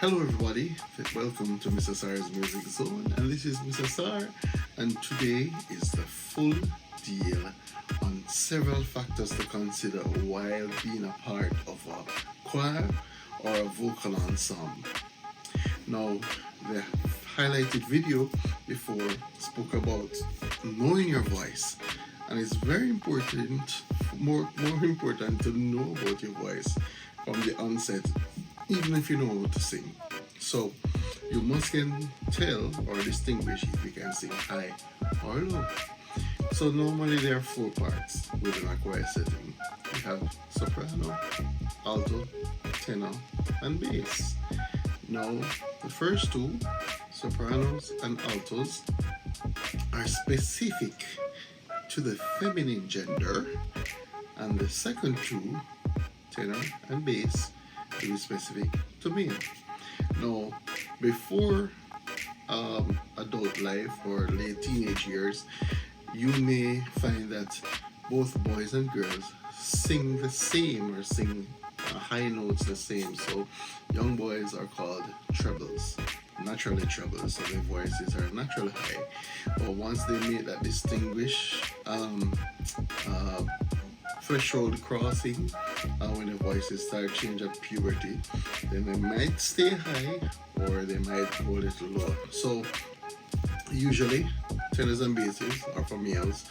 Hello everybody, welcome to Mr. Sar's Music Zone, and this is Mr. Sar, and today is the full deal on several factors to consider while being a part of a choir or a vocal ensemble. Now, the highlighted video before spoke about knowing your voice, and it's very important, more important to know about your voice from the onset, even if you know how to sing. So you must can tell or distinguish if you can sing high or low. So normally there are four parts within a choir setting. We have soprano, alto, tenor, and bass. Now the first two, sopranos and altos, are specific to the feminine gender, and the second two, tenor and bass, will be specific to male. Now, before adult life or late teenage years, you may find that both boys and girls sing the same or sing high notes the same. So, young boys are called trebles, naturally trebles, so their voices are naturally high. But once they make that distinguished threshold crossing, when the voices start changing at puberty, then they might stay high or they might go a little low. So usually tenors and basses are for males,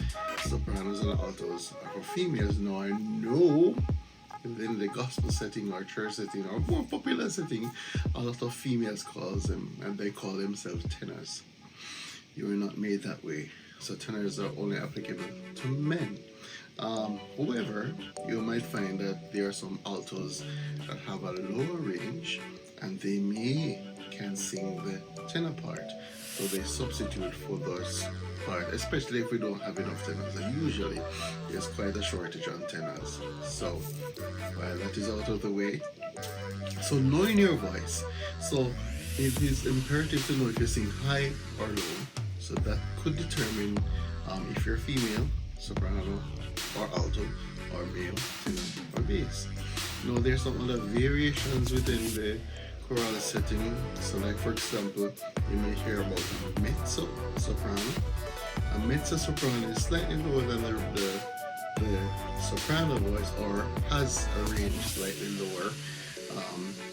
sopranos and altos are for females. Now I know in the gospel setting or church setting or more popular setting, a lot of females calls them and they call themselves tenors. You are not made that way. So tenors are only applicable to men. However, you might find that there are some altos that have a lower range and they can sing the tenor part. So they substitute for those part, especially if we don't have enough tenors. And usually there's quite a shortage on tenors. So while that is out of the way, so knowing your voice. So it is imperative to know if you sing high or low. So that could determine if you're female, soprano, or alto, or male, tenor, or bass. Now there's some other variations within the choral setting. So like for example, you may hear about a mezzo soprano. A mezzo soprano is slightly lower than the soprano voice, or has a range slightly lower.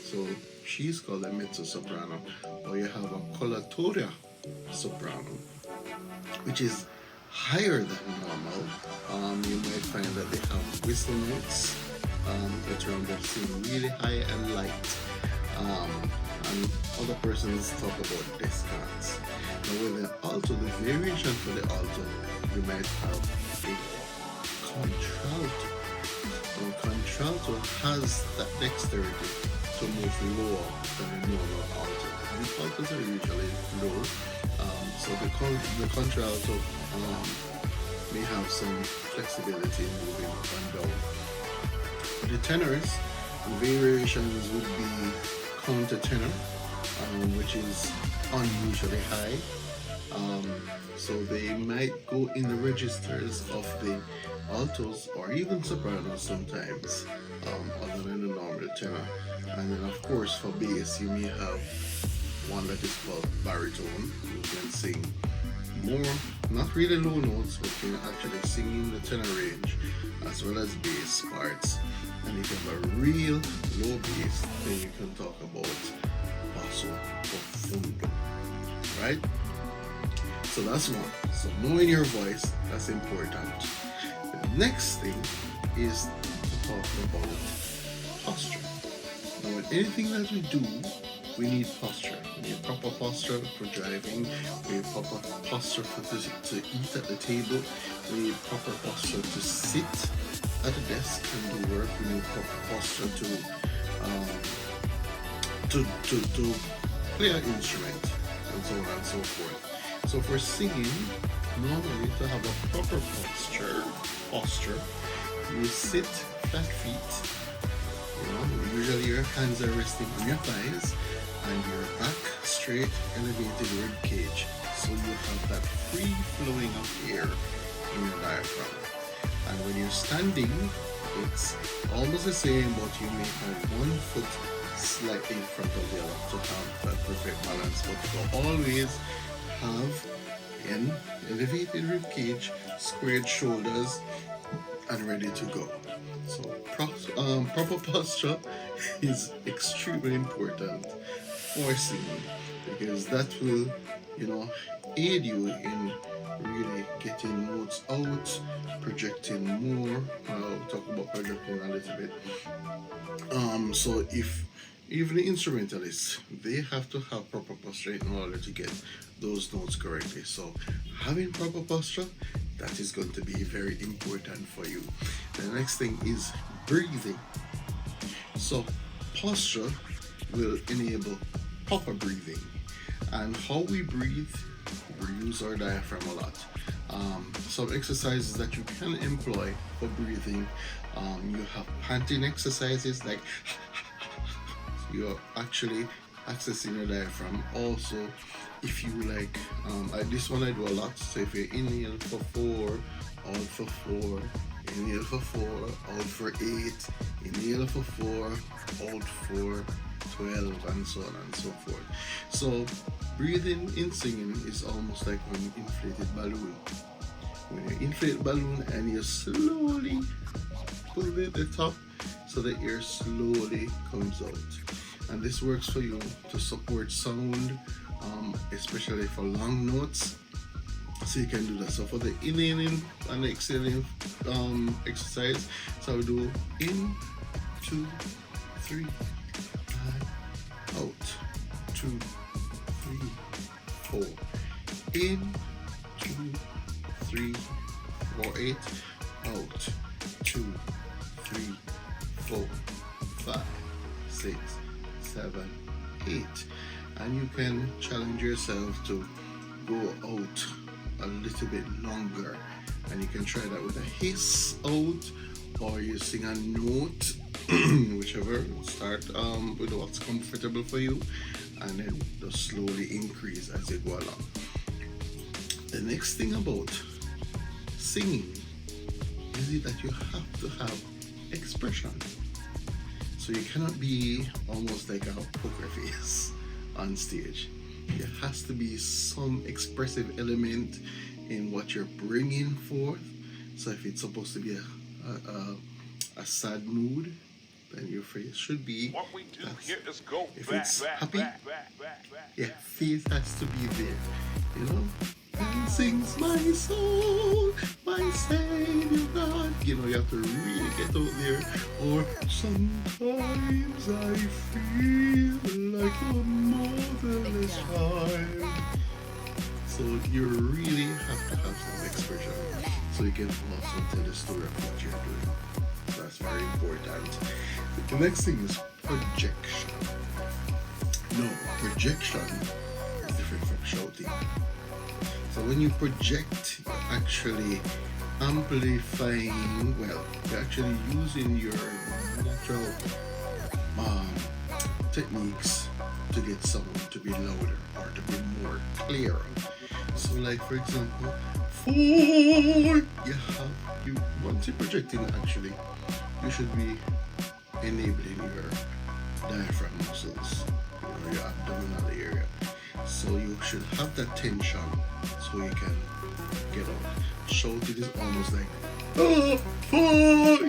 So she's called a mezzo soprano. Or you have a coloratura soprano, which is higher than normal. You might find that they have whistle notes that run that sing really high and light. And other persons talk about descants. Now with the alto, the variation for the alto, you might have a contralto. Now contralto has that dexterity to move lower than a normal alto. And altos are usually low. So the contralto may have some flexibility in moving up and down. For the tenors, variations would be countertenor, which is unusually high. So they might go in the registers of the altos or even sopranos sometimes, other than the normal tenor. And then of course for bass you may have one that is called baritone, who can sing more, not really low notes, but can actually sing in the tenor range as well as bass parts. And if you have a real low bass, then you can talk about basso profundo, right? So that's one. So knowing your voice, that's important. The next thing is to talk about posture. Now with anything that we do, we need posture. We need proper posture for driving. We need proper posture to eat at the table. We need proper posture to sit at a desk and do work. We need proper posture to play an instrument, and so on and so forth. So for singing, normally to have a proper posture, you sit flat feet. Usually your hands are resting on your thighs and your back straight, elevated rib cage, so you have that free flowing of air in your diaphragm. And when you're standing, it's almost the same, but you may have one foot slightly in front of the other to have that perfect balance, but to always have an elevated rib cage, squared shoulders, and ready to go. So proper posture is extremely important for singing because that will, you know, aid you in really getting notes out, projecting more. I'll talk about projecting a little bit. So if even the instrumentalists, they have to have proper posture in order to get those notes correctly. So having proper posture, that is going to be very important for you. The next thing is breathing. So posture will enable proper breathing. And how we breathe, we use our diaphragm a lot. Some exercises that you can employ for breathing, you have panting exercises like you're actually accessing your diaphragm. Also, if you like, this one I do a lot. So if you inhale for 4, out for 4, inhale for 4, out for 8, inhale for 4, out for 12, and so on and so forth. So breathing in singing is almost like when you inflate a balloon. When you inflate a balloon and you slowly pull it at the top so the air slowly comes out. And this works for you to support sound, especially for long notes. So you can do that. So for the inhaling and exhaling exercise, so we do in, 2, 3, out, 2, 3, 4, in, 2, 3, 4, 8, out, 2, 3, 4, 5, 6, 7, 8. And you can challenge yourself to go out a little bit longer, and you can try that with a hiss out, or you sing a note, whichever. Start with what's comfortable for you, and then just slowly increase as you go along. The next thing about singing is that you have to have expression. So you cannot be almost like a poker face on stage. There has to be some expressive element in what you're bringing forth. So if it's supposed to be a sad mood, then your face should be. What we do here is go if back, it's back, happy, back, back, back, back. yeah, faith has to be there. You know, and sings my soul, my Savior God. You know, you have to really get out there. Or sometimes I feel like a motherless child. So you really have to have some expression, so you can also tell the story of what you're doing. So that's very important. The next thing is projection. No, projection is different from shouting. So when you project, you're actually amplifying, well, you're actually using your natural techniques to get someone to be louder or to be more clear. So like for example, 4, you once you're projecting, actually you should be enabling your diaphragm muscles, your abdominal area. So you should have that tension so you can get out. Shouting is almost like, oh,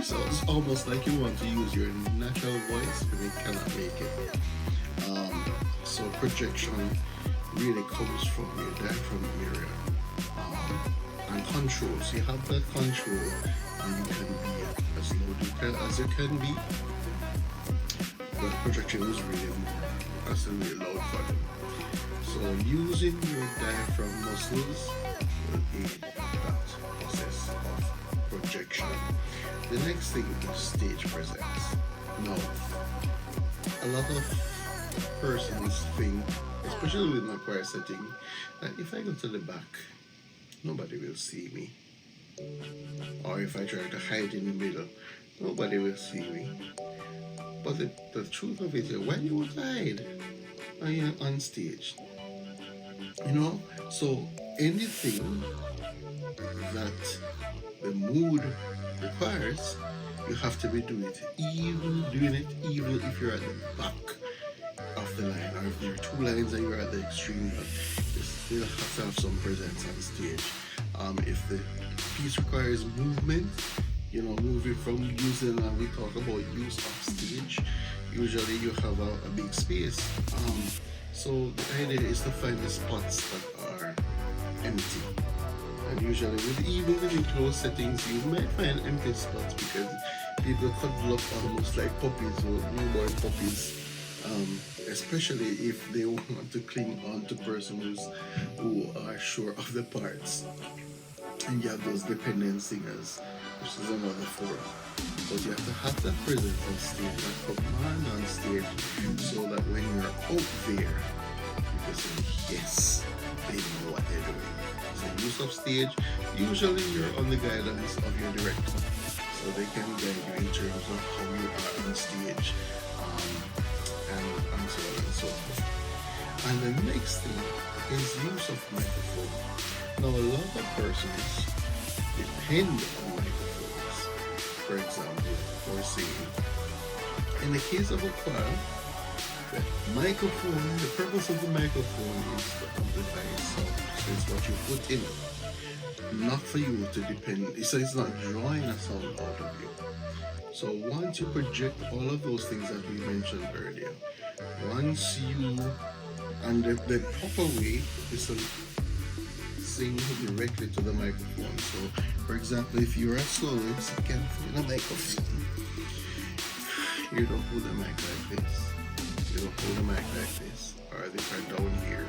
so it's almost like you want to use your natural voice but you cannot make it. So projection really comes from your diaphragm area, and control. So you have that control, and you can be as loud as you can be. But projection is really really loud for them. So using your diaphragm muscles will aid that process of projection. The next thing is stage presence. Now, a lot of persons think, especially with my choir setting, that if I go to the back, nobody will see me. Or if I try to hide in the middle, nobody will see me. But the truth of it is, why do you want to hide when you're on stage? You know? So anything that the mood requires, you have to be doing it even if you're at the back of the line, or if there are two lines and you're at the extreme back, you still have to have some presence on stage. If the piece requires movement, moving from using, we talk about use of stage, usually you have a big space. So the idea is to find the spots that are empty. And usually even within closed settings, you might find empty spots because people cuddle up almost like puppies or newborn puppies. Especially if they want to cling on to persons who are sure of the parts. And you have those dependent singers, which is another forum. But you have to have that presence on stage, that command on stage, so that when you're out there, you can say, yes, they know what they're doing. So use of stage, usually you're on the guidance of your director. So they can guide you in terms of how you are on stage, and so on and so forth. And the next thing is use of microphone. Now, a lot of persons depend on microphones, for example, for singing. In the case of a choir, the microphone, the purpose of the microphone is to amplify sound. So it's what you put in it, not for you to depend. So it's not drawing a sound out of you. So once you project all of those things that we mentioned earlier, and the proper way is to sing directly to the microphone. So, for example, if you're a soloist, you can feel the microphone. You don't hold the mic like this. You don't hold the mic like this. Or if are down here,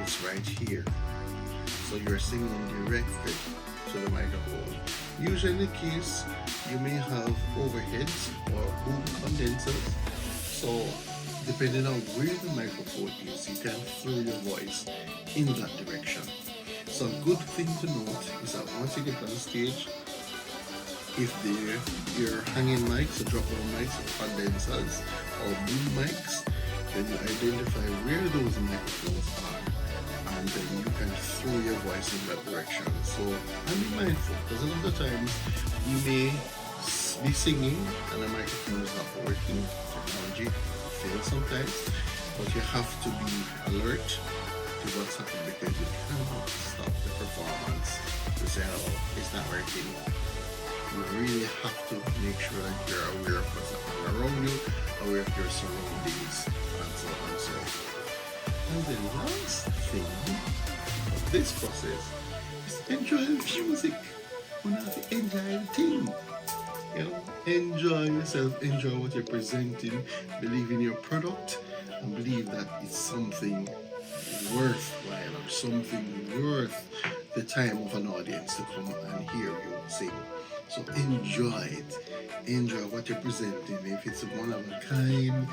it's right here. So you're singing directly to the microphone. Usually in the case, you may have overheads or boom condensers. So depending on where the microphone is, you can throw your voice in that direction. So a good thing to note is that once you get on stage, if you're hanging mics or drop-down mics or condensers or boom mics, then you identify where those microphones are, and then you can throw your voice in that direction. So, and be mindful, because a lot of times you may be singing and the microphone is not working. Technology fails sometimes, but you have to be alert to what's happening, because you cannot stop the performance to say, oh, it's not working. You really have to make sure that you're aware of what's happening around you, aware of your surroundings, and so on and so forth. And the last thing of this process is to enjoy the music. You have to enjoy the thing. Enjoy yourself, enjoy what you're presenting, believe in your product, and believe that it's something worthwhile or something worth the time of an audience to come and hear you sing. So enjoy it. Enjoy what you're presenting. If it's one of a kind,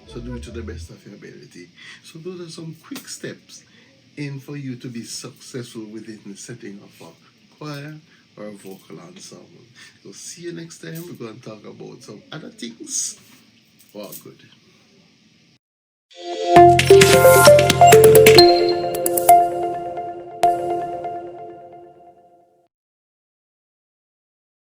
so do it to the best of your ability. So those are some quick steps in for you to be successful within the setting of a choir or a vocal ensemble. So see you next time. We're going to talk about some other things. All good.